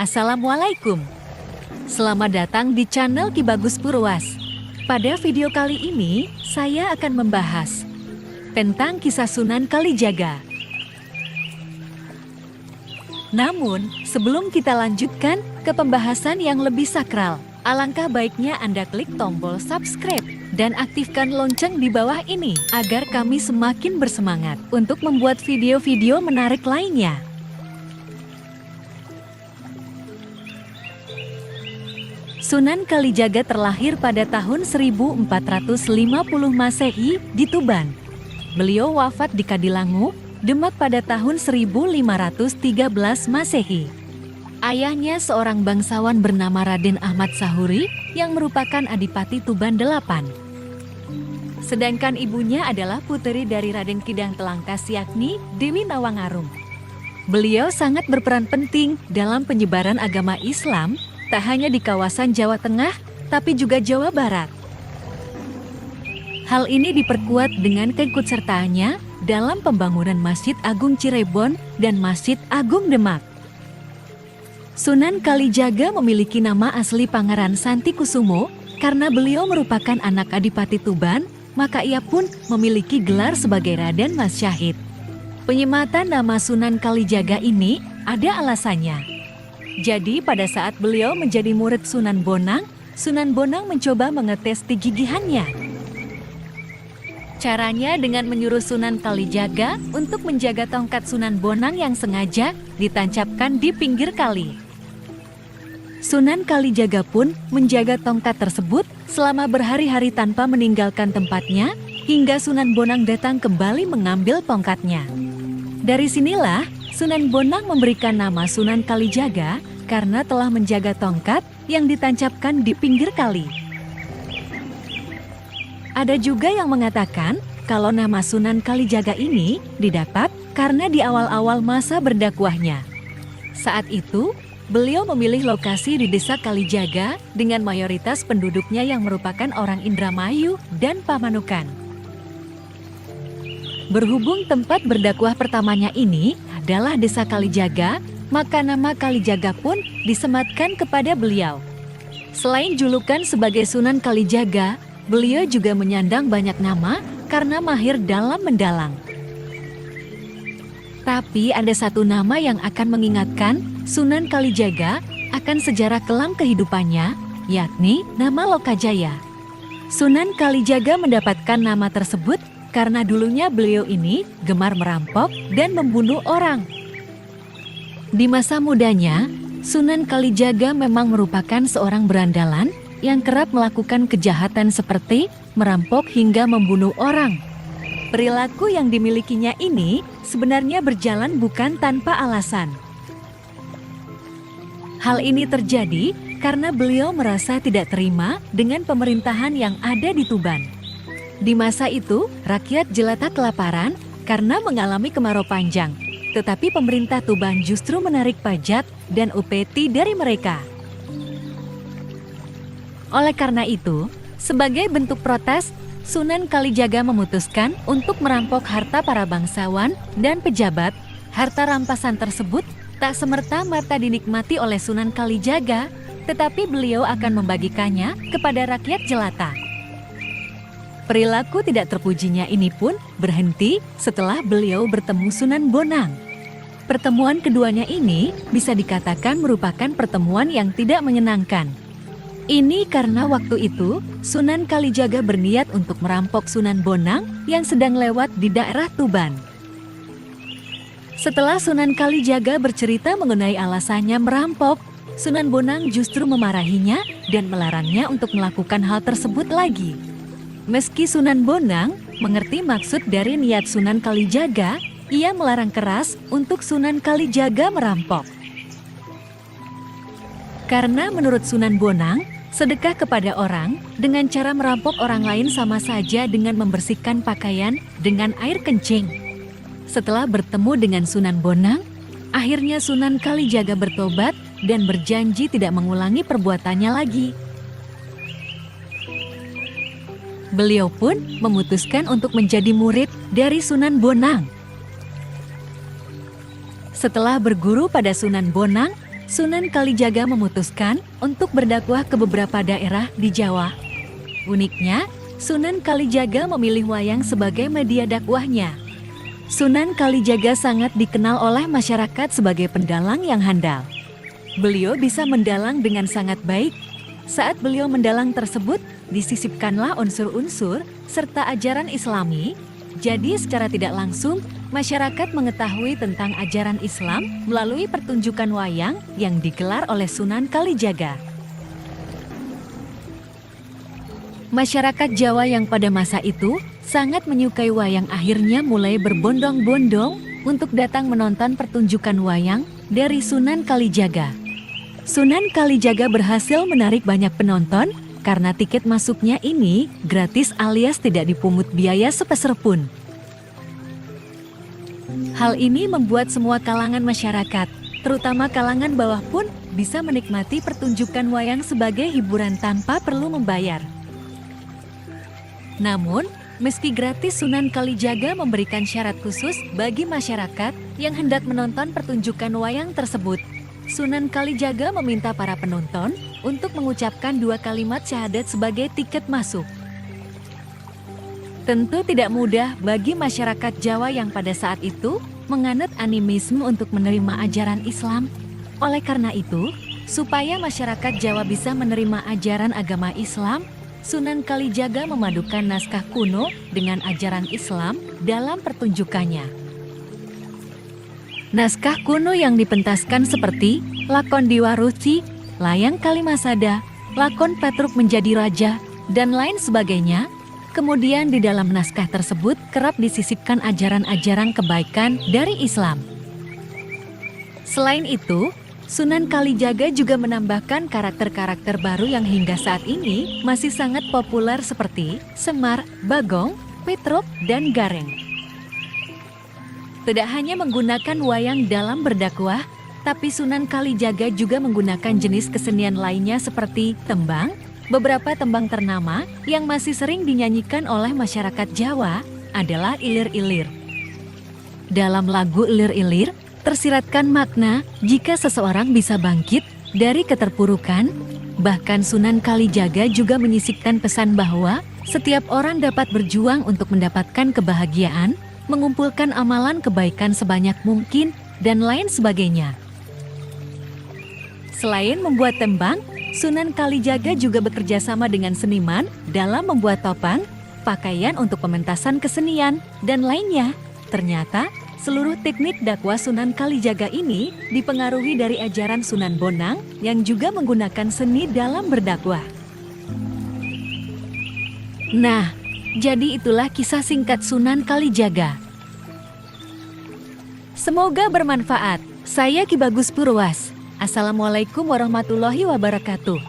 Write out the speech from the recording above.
Assalamualaikum. Selamat datang di channel Ki Bagus Purwas. Pada video kali ini, saya akan membahas tentang kisah Sunan Kalijaga. Namun, sebelum kita lanjutkan ke pembahasan yang lebih sakral, alangkah baiknya Anda klik tombol subscribe dan aktifkan lonceng di bawah ini agar kami semakin bersemangat untuk membuat video-video menarik lainnya. Sunan Kalijaga terlahir pada tahun 1450 Masehi di Tuban. Beliau wafat di Kadilangu, Demak pada tahun 1513 Masehi. Ayahnya seorang bangsawan bernama Raden Ahmad Sahuri yang merupakan Adipati Tuban VIII. Sedangkan ibunya adalah puteri dari Raden Kidang Telangkas yakni Dewi Nawangarung. Beliau sangat berperan penting dalam penyebaran agama Islam tak hanya di kawasan Jawa Tengah, tapi juga Jawa Barat. Hal ini diperkuat dengan keikutsertaannya dalam pembangunan Masjid Agung Cirebon dan Masjid Agung Demak. Sunan Kalijaga memiliki nama asli Pangeran Santikusumo karena beliau merupakan anak Adipati Tuban, maka ia pun memiliki gelar sebagai Raden Mas Syahid. Penyematan nama Sunan Kalijaga ini ada alasannya. Jadi pada saat beliau menjadi murid Sunan Bonang mencoba mengetes kegigihannya. Caranya dengan menyuruh Sunan Kalijaga untuk menjaga tongkat Sunan Bonang yang sengaja ditancapkan di pinggir kali. Sunan Kalijaga pun menjaga tongkat tersebut selama berhari-hari tanpa meninggalkan tempatnya hingga Sunan Bonang datang kembali mengambil tongkatnya. Dari sinilah Sunan Bonang memberikan nama Sunan Kalijaga karena telah menjaga tongkat yang ditancapkan di pinggir kali. Ada juga yang mengatakan kalau nama Sunan Kalijaga ini didapat karena di awal-awal masa berdakwahnya. Saat itu, beliau memilih lokasi di desa Kalijaga dengan mayoritas penduduknya yang merupakan orang Indramayu dan Pamanukan. Berhubung tempat berdakwah pertamanya ini adalah desa Kalijaga, maka nama Kalijaga pun disematkan kepada beliau. Selain julukan sebagai Sunan Kalijaga, beliau juga menyandang banyak nama karena mahir dalam mendalang. Tapi ada satu nama yang akan mengingatkan Sunan Kalijaga akan sejarah kelam kehidupannya, yakni nama Lokajaya. Sunan Kalijaga mendapatkan nama tersebut karena dulunya beliau ini gemar merampok dan membunuh orang. Di masa mudanya, Sunan Kalijaga memang merupakan seorang berandalan yang kerap melakukan kejahatan seperti merampok hingga membunuh orang. Perilaku yang dimilikinya ini sebenarnya berjalan bukan tanpa alasan. Hal ini terjadi karena beliau merasa tidak terima dengan pemerintahan yang ada di Tuban. Di masa itu, rakyat jelata kelaparan karena mengalami kemarau panjang. Tetapi pemerintah Tuban justru menarik pajak dan upeti dari mereka. Oleh karena itu, sebagai bentuk protes, Sunan Kalijaga memutuskan untuk merampok harta para bangsawan dan pejabat. Harta rampasan tersebut tak semerta-merta dinikmati oleh Sunan Kalijaga, tetapi beliau akan membagikannya kepada rakyat jelata. Perilaku tidak terpujinya ini pun berhenti setelah beliau bertemu Sunan Bonang. Pertemuan keduanya ini bisa dikatakan merupakan pertemuan yang tidak menyenangkan. Ini karena waktu itu Sunan Kalijaga berniat untuk merampok Sunan Bonang yang sedang lewat di daerah Tuban. Setelah Sunan Kalijaga bercerita mengenai alasannya merampok, Sunan Bonang justru memarahinya dan melarangnya untuk melakukan hal tersebut lagi. Meski Sunan Bonang mengerti maksud dari niat Sunan Kalijaga, ia melarang keras untuk Sunan Kalijaga merampok. Karena menurut Sunan Bonang, sedekah kepada orang dengan cara merampok orang lain sama saja dengan membersihkan pakaian dengan air kencing. Setelah bertemu dengan Sunan Bonang, akhirnya Sunan Kalijaga bertobat dan berjanji tidak mengulangi perbuatannya lagi. Beliau pun memutuskan untuk menjadi murid dari Sunan Bonang. Setelah berguru pada Sunan Bonang, Sunan Kalijaga memutuskan untuk berdakwah ke beberapa daerah di Jawa. Uniknya, Sunan Kalijaga memilih wayang sebagai media dakwahnya. Sunan Kalijaga sangat dikenal oleh masyarakat sebagai pendalang yang handal. Beliau bisa mendalang dengan sangat baik. Saat beliau mendalang tersebut, disisipkanlah unsur-unsur serta ajaran Islami. Jadi secara tidak langsung, masyarakat mengetahui tentang ajaran Islam melalui pertunjukan wayang yang digelar oleh Sunan Kalijaga. Masyarakat Jawa yang pada masa itu sangat menyukai wayang akhirnya mulai berbondong-bondong untuk datang menonton pertunjukan wayang dari Sunan Kalijaga. Sunan Kalijaga berhasil menarik banyak penonton karena tiket masuknya ini gratis alias tidak dipungut biaya sepeser pun. Hal ini membuat semua kalangan masyarakat, terutama kalangan bawah pun bisa menikmati pertunjukan wayang sebagai hiburan tanpa perlu membayar. Namun, meski gratis, Sunan Kalijaga memberikan syarat khusus bagi masyarakat yang hendak menonton pertunjukan wayang tersebut. Sunan Kalijaga meminta para penonton untuk mengucapkan 2 kalimat syahadat sebagai tiket masuk. Tentu tidak mudah bagi masyarakat Jawa yang pada saat itu menganut animisme untuk menerima ajaran Islam. Oleh karena itu, supaya masyarakat Jawa bisa menerima ajaran agama Islam, Sunan Kalijaga memadukan naskah kuno dengan ajaran Islam dalam pertunjukannya. Naskah kuno yang dipentaskan seperti lakon Dewa Ruci, layang Kalimasada, lakon Petruk Menjadi Raja, dan lain sebagainya. Kemudian di dalam naskah tersebut kerap disisipkan ajaran-ajaran kebaikan dari Islam. Selain itu, Sunan Kalijaga juga menambahkan karakter-karakter baru yang hingga saat ini masih sangat populer seperti Semar, Bagong, Petruk, dan Gareng. Tidak hanya menggunakan wayang dalam berdakwah, tapi Sunan Kalijaga juga menggunakan jenis kesenian lainnya seperti tembang. Beberapa tembang ternama yang masih sering dinyanyikan oleh masyarakat Jawa adalah ilir-ilir. Dalam lagu ilir-ilir, tersiratkan makna jika seseorang bisa bangkit dari keterpurukan. Bahkan Sunan Kalijaga juga menyisipkan pesan bahwa setiap orang dapat berjuang untuk mendapatkan kebahagiaan, mengumpulkan amalan kebaikan sebanyak mungkin, dan lain sebagainya. Selain membuat tembang, Sunan Kalijaga juga bekerja sama dengan seniman dalam membuat topeng, pakaian untuk pementasan kesenian, dan lainnya. Ternyata, seluruh teknik dakwah Sunan Kalijaga ini dipengaruhi dari ajaran Sunan Bonang yang juga menggunakan seni dalam berdakwah. Nah, jadi itulah kisah singkat Sunan Kalijaga. Semoga bermanfaat. Saya Ki Bagus Purwas. Assalamualaikum warahmatullahi wabarakatuh.